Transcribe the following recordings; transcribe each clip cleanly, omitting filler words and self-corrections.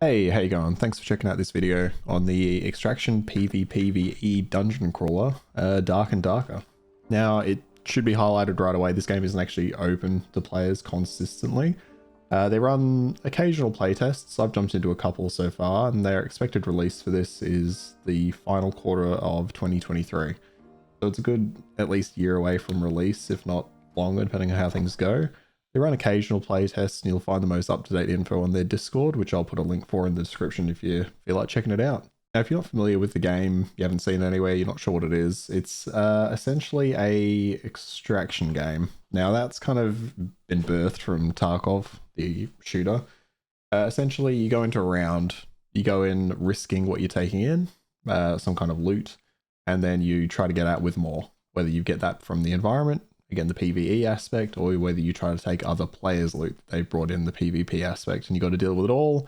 Hey, how you going? Thanks for checking out this video on the Extraction PvPvE dungeon crawler, Dark and Darker. Now, it should be highlighted right away, this game isn't actually open to players consistently. They run occasional playtests. I've jumped into a couple so far, and their expected release for this is the final quarter of 2023. So it's a good at least year away from release, if not longer, depending on how things go. They run occasional playtests, and you'll find the most up-to-date info on their Discord, which I'll put a link for in the description if you feel like checking it out. Now, if you're not familiar with the game, you haven't seen it anywhere, you're not sure what it is, it's essentially a extraction game. Now, that's kind of been birthed from Tarkov, the shooter. Essentially, you go into a round, you go in risking what you're taking in, some kind of loot, and then you try to get out with more, whether you get that from the environment, again the PvE aspect, or whether you try to take other players' loot they brought in the PvP aspect, and you got to deal with it all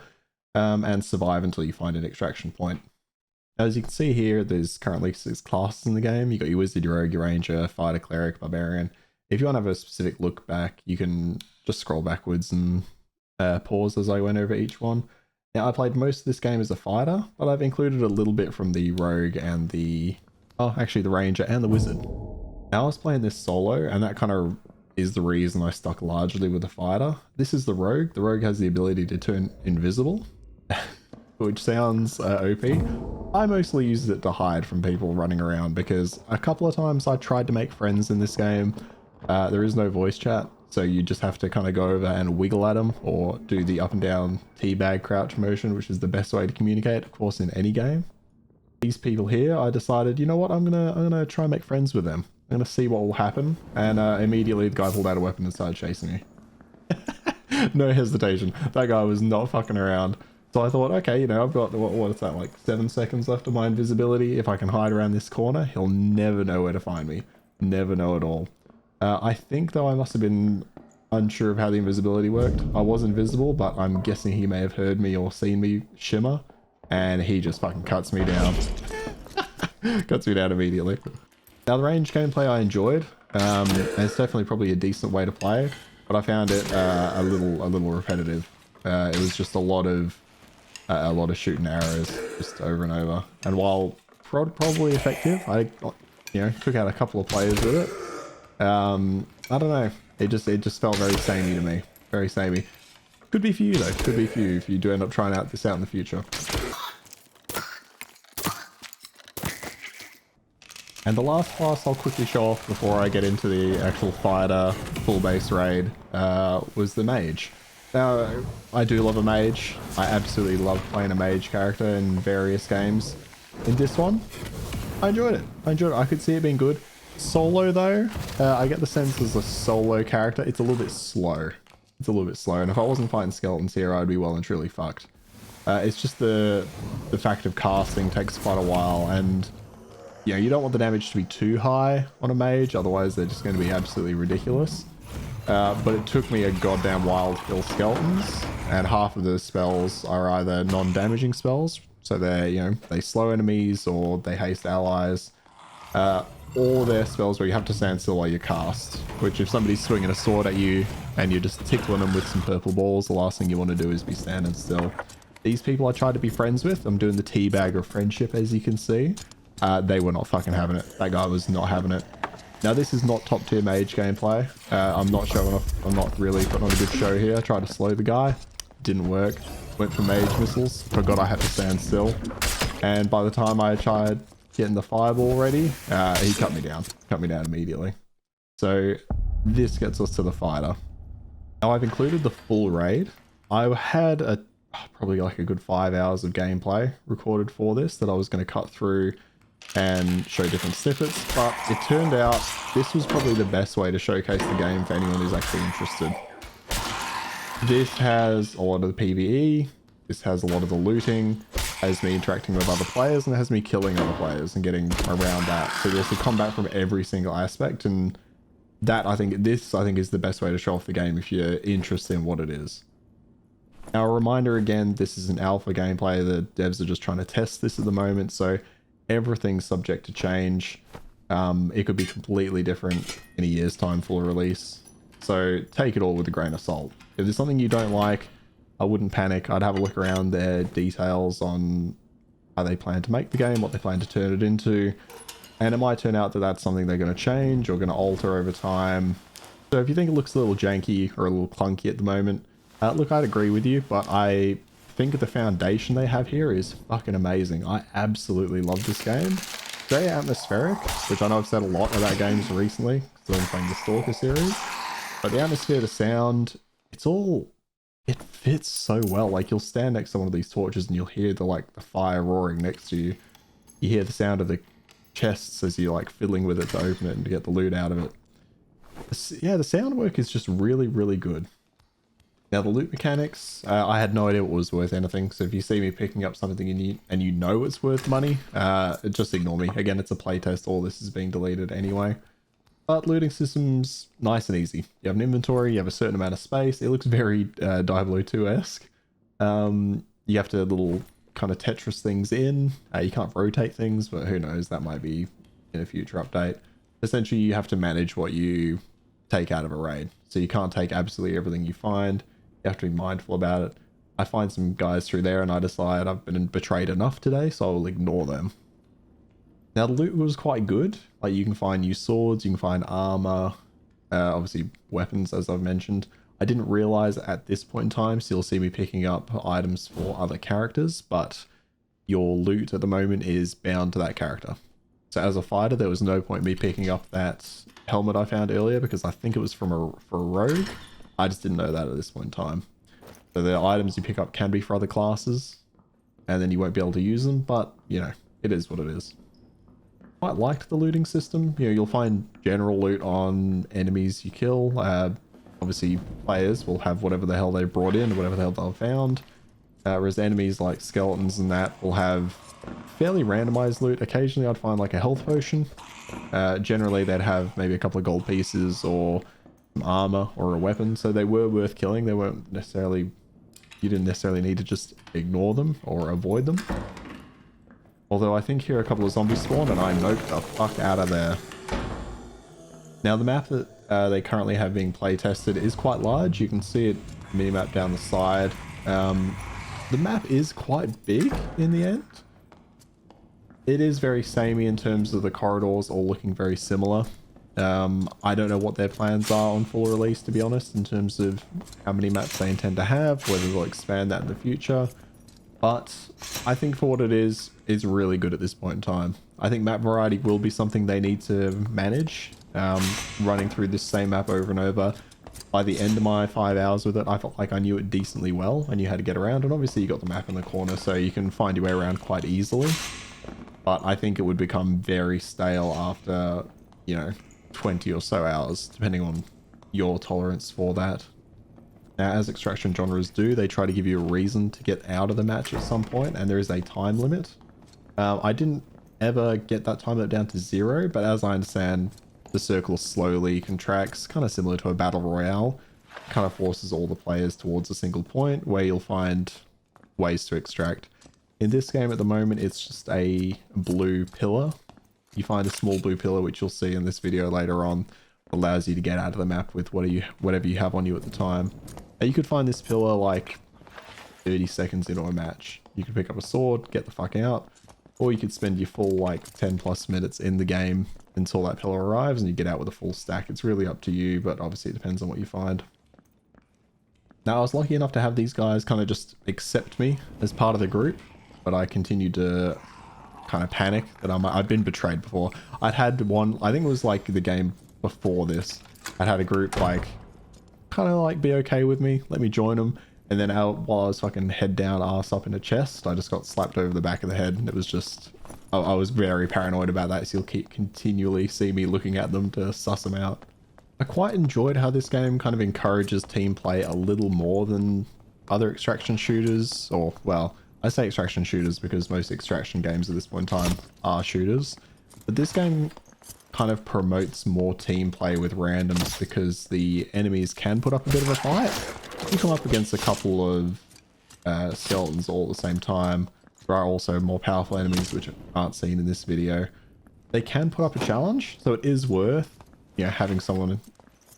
and survive until you find an extraction point. As you can see here, there's currently 6 classes in the game. You got your wizard, your rogue, your ranger, fighter, cleric, barbarian. If you want to have a specific look back, you can just scroll backwards and pause as I went over each one. Now, I played most of this game as a fighter, but I've included a little bit from the rogue and the ranger and the wizard. Now, I was playing this solo, and that kind of is the reason I stuck largely with the fighter. This is the rogue. The rogue has the ability to turn invisible, which sounds OP. I mostly use it to hide from people running around, because a couple of times I tried to make friends in this game. There is no voice chat, so you just have to kind of go over and wiggle at them, or do the up and down teabag crouch motion, which is the best way to communicate, of course, in any game. These people here, I decided, you know what, I'm gonna try and make friends with them. I'm gonna see what will happen, and immediately the guy pulled out a weapon and started chasing me. No hesitation. That guy was not fucking around. So I thought, okay, you know, I've got, what is that, like 7 seconds left of my invisibility. If I can hide around this corner, he'll never know where to find me. Never know at all. I think, though, I must have been unsure of how the invisibility worked. I was invisible, but I'm guessing he may have heard me or seen me shimmer, and he just fucking cuts me down. Cuts me down immediately. Now, the range gameplay I enjoyed. And it's definitely probably a decent way to play, but I found it a little repetitive. It was just a lot of shooting arrows just over and over. And while probably effective, I took out a couple of players with it. I don't know. It just felt very samey to me. Very samey. Could be for you though. Could be for you if you do end up trying this out in the future. And the last class I'll quickly show off before I get into the actual fighter full base raid was the Mage. Now, I do love a Mage. I absolutely love playing a Mage character in various games. In this one, I enjoyed it. I could see it being good. Solo though, I get the sense as a solo character, it's a little bit slow. And if I wasn't fighting skeletons here, I'd be well and truly fucked. It's just the fact of casting takes quite a while, and you don't want the damage to be too high on a mage, otherwise they're just going to be absolutely ridiculous. But it took me a goddamn while to kill skeletons, and half of the spells are either non-damaging spells, so they slow enemies or they haste allies, or they're spells where you have to stand still while you cast, which if somebody's swinging a sword at you and you're just tickling them with some purple balls, the last thing you want to do is be standing still. These people I tried to be friends with, I'm doing the teabag of friendship, as you can see. They were not fucking having it. That guy was not having it. Now, this is not top tier mage gameplay. I'm not showing off. I'm not really putting on a good show here. I tried to slow the guy. Didn't work. Went for mage missiles. Forgot I had to stand still. And by the time I tried getting the fireball ready, he cut me down. Cut me down immediately. So this gets us to the fighter. Now, I've included the full raid. I had probably like a good 5 hours of gameplay recorded for this that I was going to cut through and show different snippets, but it turned out this was probably the best way to showcase the game for anyone who's actually interested. This has a lot of the PvE, this has a lot of the looting, has me interacting with other players, and it has me killing other players and getting around that. So there's the combat from every single aspect, and that I think is the best way to show off the game if you're interested in what it is. Now, a reminder again, this is an alpha gameplay. The devs are just trying to test this at the moment, so everything's subject to change. It could be completely different in a year's time full release. So take it all with a grain of salt. If there's something you don't like, I wouldn't panic. I'd have a look around their details on how they plan to make the game, what they plan to turn it into. And it might turn out that that's something they're going to change or going to alter over time. So if you think it looks a little janky or a little clunky at the moment, look, I'd agree with you, but I think the foundation they have here is fucking amazing. I absolutely love this game. Very atmospheric, which I know I've said a lot about games recently, because I'm playing the Stalker series. But the atmosphere, the sound, it fits so well. Like, you'll stand next to one of these torches and you'll hear the fire roaring next to you. You hear the sound of the chests as you're like fiddling with it to open it and to get the loot out of it. Yeah, the sound work is just really, really good. Now the loot mechanics, I had no idea it was worth anything. So if you see me picking up something and you know it's worth money, just ignore me. Again, it's a playtest. All this is being deleted anyway. But looting system's nice and easy. You have an inventory, you have a certain amount of space. It looks very Diablo 2-esque. You have to little kind of Tetris things in. You can't rotate things, but who knows, that might be in a future update. Essentially, you have to manage what you take out of a raid. So you can't take absolutely everything you find. You have to be mindful about it. I find some guys through there and I decide I've been betrayed enough today, so I'll ignore them. Now the loot was quite good. Like, you can find new swords, you can find armor, obviously weapons, as I've mentioned. I didn't realize at this point in time, so you'll see me picking up items for other characters, but your loot at the moment is bound to that character. So as a fighter, there was no point in me picking up that helmet I found earlier because I think it was for a rogue. I just didn't know that at this point in time. So the items you pick up can be for other classes, and then you won't be able to use them, but, you know, it is what it is. Quite liked the looting system. You know, you'll find general loot on enemies you kill. Obviously, players will have whatever the hell they brought in, or whatever the hell they've found. Whereas enemies like skeletons and that will have fairly randomized loot. Occasionally, I'd find like a health potion. Generally, they'd have maybe a couple of gold pieces or some armor or a weapon. So they were worth killing. They weren't necessarily... You didn't necessarily need to just ignore them or avoid them. Although I think here a couple of zombies spawned and I noped the fuck out of there. Now the map that they currently have being play tested is quite large. You can see it minimap down the side. The map is quite big in the end. It is very samey in terms of the corridors all looking very similar. I don't know what their plans are on full release, to be honest, in terms of how many maps they intend to have, whether they'll expand that in the future. But I think for what it is, it's really good at this point in time. I think map variety will be something they need to manage. Running through this same map over and over. By the end of my 5 hours with it, I felt like I knew it decently well. I knew how to get around, and obviously you got the map in the corner, so you can find your way around quite easily. But I think it would become very stale after, you know, 20 or so hours, depending on your tolerance for that. Now, as extraction genres do, they try to give you a reason to get out of the match at some point, and there is a time limit. I didn't ever get that time limit down to 0, but as I understand, the circle slowly contracts, kind of similar to a battle royale. Kind of forces all the players towards a single point where you'll find ways to extract. In this game at the moment, it's just a blue pillar. You find a small blue pillar, which you'll see in this video later on, allows you to get out of the map with whatever you have on you at the time. You could find this pillar like 30 seconds into a match. You could pick up a sword, get the fuck out, or you could spend your full like 10 plus minutes in the game until that pillar arrives and you get out with a full stack. It's really up to you, but obviously it depends on what you find. Now, I was lucky enough to have these guys kind of just accept me as part of the group, but I continued to kind of panic that I'd been betrayed before. I'd had one, I think it was like the game before this, I'd had a group like kind of like be okay with me, let me join them, and then while I was fucking head down, ass up in a chest, I just got slapped over the back of the head, and it was just, I was very paranoid about that, so you'll continually see me looking at them to suss them out. I quite enjoyed how this game kind of encourages team play a little more than other extraction shooters, or, well, I say extraction shooters because most extraction games at this point in time are shooters, but this game kind of promotes more team play with randoms because the enemies can put up a bit of a fight. You come up against a couple of skeletons all at the same time. There are also more powerful enemies which aren't seen in this video. They can put up a challenge, so it is worth, you know, having someone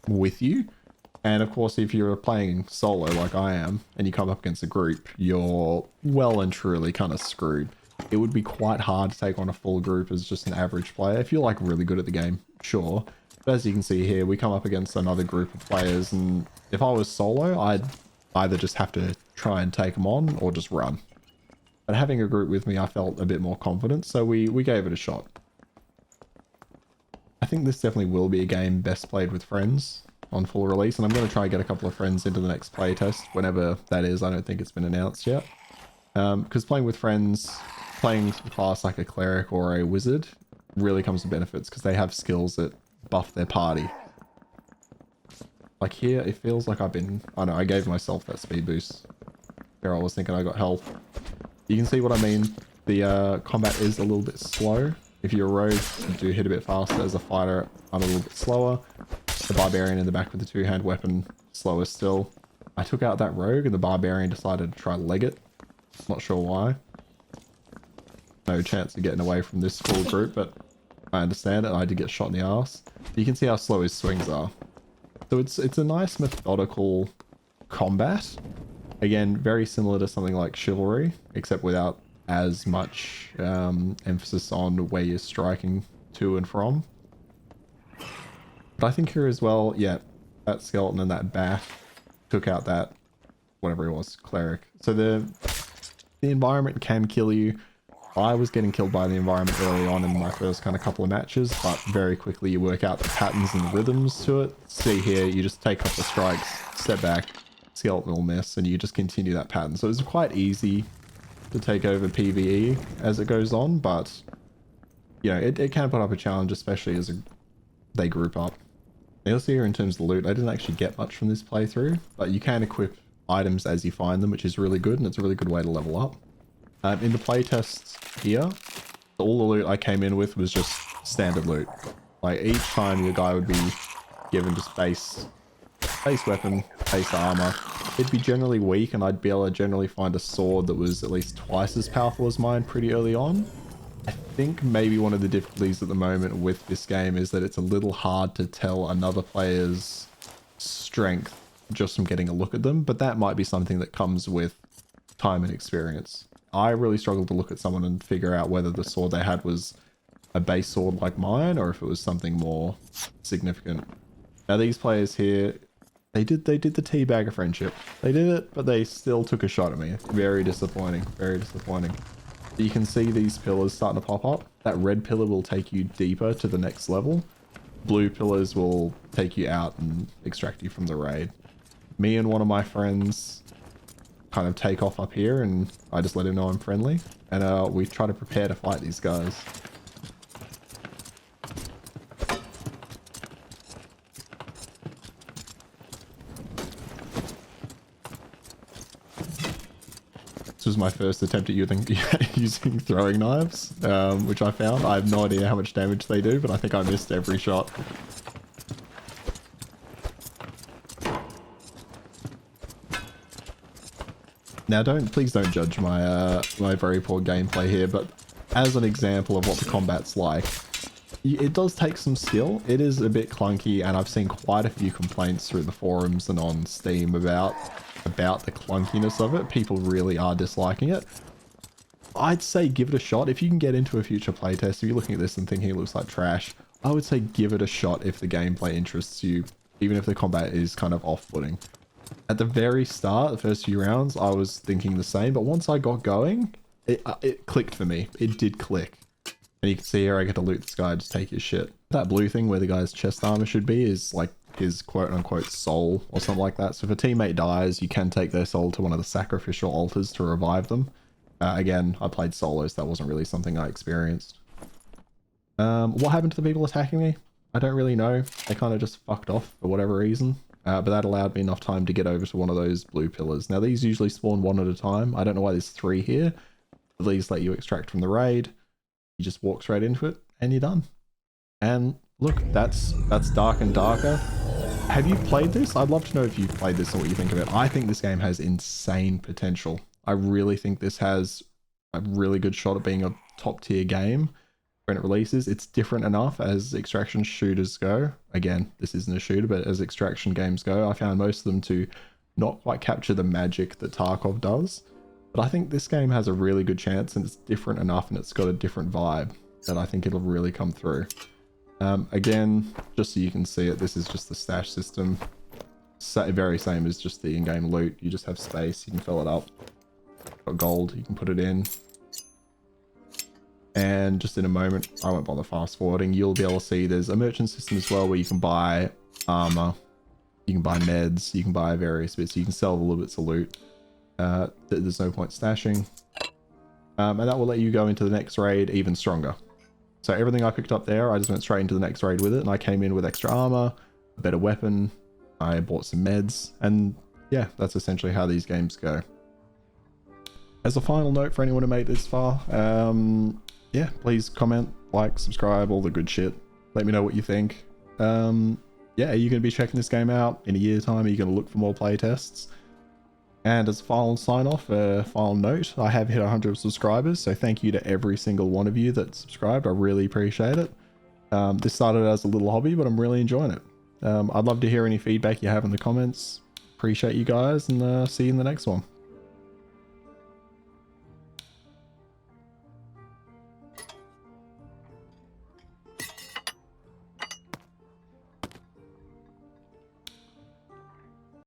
with you. And of course, if you're playing solo like I am, and you come up against a group, you're well and truly kind of screwed. It would be quite hard to take on a full group as just an average player. If you're like really good at the game, sure. But as you can see here, we come up against another group of players, and if I was solo, I'd either just have to try and take them on or just run. But having a group with me, I felt a bit more confident, so we gave it a shot. I think this definitely will be a game best played with friends on full release, and I'm going to try and get a couple of friends into the next playtest, whenever that is. I don't think it's been announced yet. Because playing with friends, playing a class like a cleric or a wizard really comes with benefits, because they have skills that buff their party. Like here, it feels like I've been... I know, I gave myself that speed boost. Here I was thinking I got health. You can see what I mean. The combat is a little bit slow. If you're a rogue, you do hit a bit faster. As a fighter, I'm a little bit slower. The barbarian in the back with the two-hand weapon, slower still. I took out that rogue and the barbarian decided to try leg it. Not sure why. No chance of getting away from this full group, but I understand it. I did get shot in the ass. You can see how slow his swings are. So it's a nice methodical combat. Again, very similar to something like Chivalry, except without as much emphasis on where you're striking to and from. But I think here as well, yeah, that skeleton and that bat took out that, whatever it was, cleric. So the environment can kill you. I was getting killed by the environment early on in my first kind of couple of matches, but very quickly you work out the patterns and rhythms to it. See here, you just take up the strikes, step back, skeleton will miss, and you just continue that pattern. So it's quite easy to take over PvE as it goes on, but you know, it can put up a challenge, especially as they group up. You'll see here in terms of the loot, I didn't actually get much from this playthrough, but you can equip items as you find them, which is really good, and it's a really good way to level up. In the playtests here, all the loot I came in with was just standard loot. Like each time your guy would be given just base weapon, base armor. It'd be generally weak, and I'd be able to generally find a sword that was at least twice as powerful as mine pretty early on. I think maybe one of the difficulties at the moment with this game is that it's a little hard to tell another player's strength just from getting a look at them, but that might be something that comes with time and experience. I really struggled to look at someone and figure out whether the sword they had was a base sword like mine or if it was something more significant. Now these players here, they did the teabag of friendship. They did it, but they still took a shot at me. Very disappointing, very disappointing. You can see these pillars starting to pop up. That red pillar will take you deeper to the next level. Blue pillars will take you out and extract you from the raid. Me and one of my friends kind of take off up here, and I just let him know I'm friendly. And we try to prepare to fight these guys. This was my first attempt at using throwing knives, which I found. I have no idea how much damage they do, but I think I missed every shot. Now please don't judge my my very poor gameplay here, but as an example of what the combat's like, it does take some skill. It is a bit clunky, and I've seen quite a few complaints through the forums and on Steam about the clunkiness of it. People really are disliking it. I'd say give it a shot. If you can get into a future playtest, if you're looking at this and thinking it looks like trash, I would say give it a shot if the gameplay interests you, even if the combat is kind of off-putting. At the very start, the first few rounds, I was thinking the same, but once I got going, it clicked for me. It did click. And you can see here I get to loot this guy, just take his shit. That blue thing where the guy's chest armor should be is like his quote-unquote soul or something like that. So if a teammate dies, you can take their soul to one of the sacrificial altars to revive them. Again, I played solo, so that wasn't really something I experienced. What happened to the people attacking me? I don't really know. They kind of just fucked off for whatever reason. But that allowed me enough time to get over to one of those blue pillars. Now these usually spawn one at a time. I don't know why there's 3 here. These let you extract from the raid. You just walk straight into it and you're done. And look, that's Dark and Darker. Have you played this? I'd love to know if you've played this and what you think of it. I think this game has insane potential. I really think this has a really good shot at being a top tier game. when it releases. It's different enough as extraction shooters go. Again, this isn't a shooter, but as extraction games go, I found most of them to not quite capture the magic that Tarkov does. But I think this game has a really good chance, and it's different enough and it's got a different vibe that I think it'll really come through. Again, just so you can see it, this is just the stash system. Very same as just the in-game loot. You just have space, you can fill it up. Got gold, you can put it in. And just in a moment, I won't bother fast forwarding, you'll be able to see there's a merchant system as well where you can buy armor, you can buy meds, you can buy various bits, you can sell the little bits of loot. There's no point stashing. And that will let you go into the next raid even stronger. So everything I picked up there, I just went straight into the next raid with it, and I came in with extra armor, a better weapon, I bought some meds, and yeah, that's essentially how these games go. As a final note for anyone who made this far, yeah, please comment, like, subscribe, all the good shit. Let me know what you think. Yeah, are you going to be checking this game out in a year's time? Are you going to look for more playtests? And as a final sign-off, final note, I have hit 100 subscribers, so thank you to every single one of you that subscribed. I really appreciate it. This started as a little hobby, but I'm really enjoying it. I'd love to hear any feedback you have in the comments. Appreciate you guys, and see you in the next one.